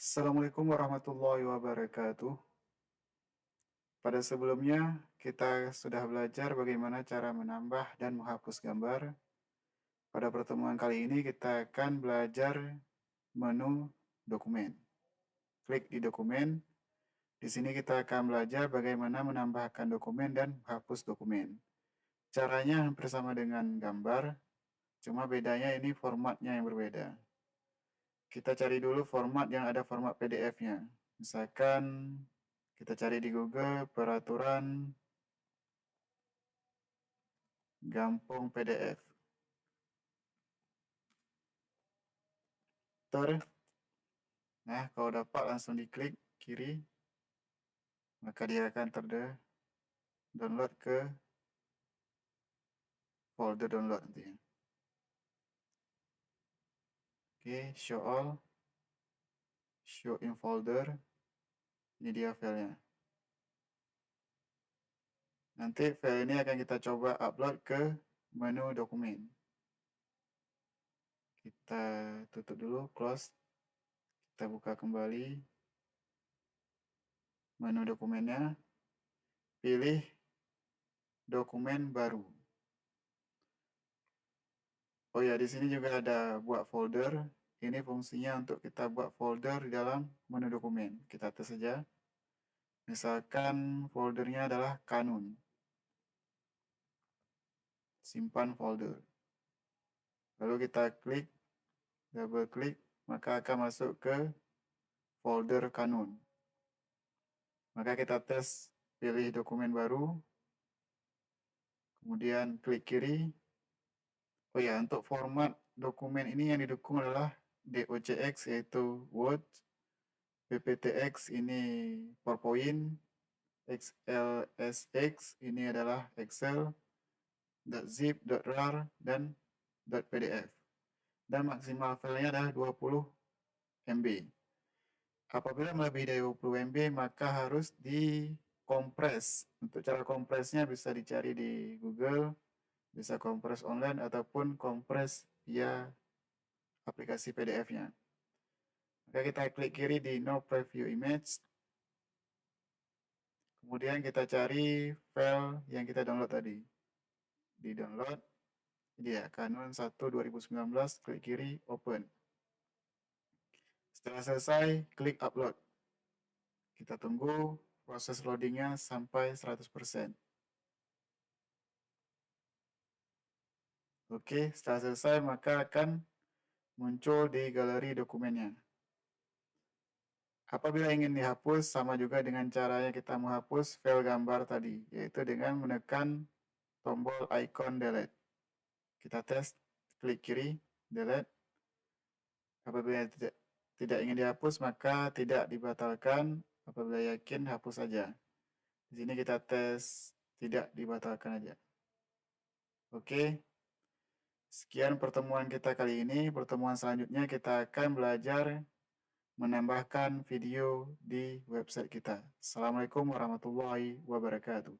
Assalamualaikum warahmatullahi wabarakatuh. Pada sebelumnya, kita sudah belajar bagaimana cara menambah dan menghapus gambar. Pada pertemuan kali ini, kita akan belajar menu dokumen. Klik di dokumen. Di sini kita akan belajar bagaimana menambahkan dokumen dan menghapus dokumen. Caranya hampir sama dengan gambar, cuma bedanya ini formatnya yang berbeda. Kita cari dulu format yang ada format PDF-nya. Misalkan kita cari di Google peraturan Gampong PDF. Nah, kalau dapat langsung diklik kiri, maka dia akan download ke folder download nantinya. Oke, show all, show in folder, ini dia filenya. Nanti file ini akan kita coba upload ke menu dokumen. Kita tutup dulu, close. Kita buka kembali menu dokumennya. Pilih dokumen baru. Oh ya, di sini juga ada buat folder. Ini fungsinya untuk kita buat folder di dalam menu dokumen. Kita tes saja. Misalkan foldernya adalah kanun. Simpan folder. Lalu kita klik, double klik, maka akan masuk ke folder kanun. Maka kita tes, pilih dokumen baru, kemudian klik kiri. Oh ya, untuk format dokumen ini yang didukung adalah DOCX yaitu Word, PPTX ini PowerPoint, XLSX ini adalah Excel, .zip, .rar, dan .pdf. Dan maksimal filenya adalah 20 MB. Apabila melebihi dari 20 MB, maka harus dikompres. Untuk cara kompresnya bisa dicari di Google, bisa kompres online ataupun kompres via aplikasi PDF-nya. Maka kita klik kiri di No Preview Image. Kemudian kita cari file yang kita download tadi. Di download, ini ya, Canon 1 2019, klik kiri, open. Setelah selesai, klik upload. Kita tunggu proses loadingnya sampai 100%. Oke, setelah selesai maka akan muncul di galeri dokumennya. Apabila ingin dihapus, sama juga dengan caranya kita menghapus file gambar tadi, yaitu dengan menekan tombol icon delete. Kita tes, klik kiri, delete. Apabila tidak ingin dihapus, maka tidak dibatalkan. Apabila yakin, hapus saja. Di sini kita tes, tidak dibatalkan aja. Oke. Sekian pertemuan kita kali ini. Pertemuan selanjutnya kita akan belajar menambahkan video di website kita. Assalamualaikum warahmatullahi wabarakatuh.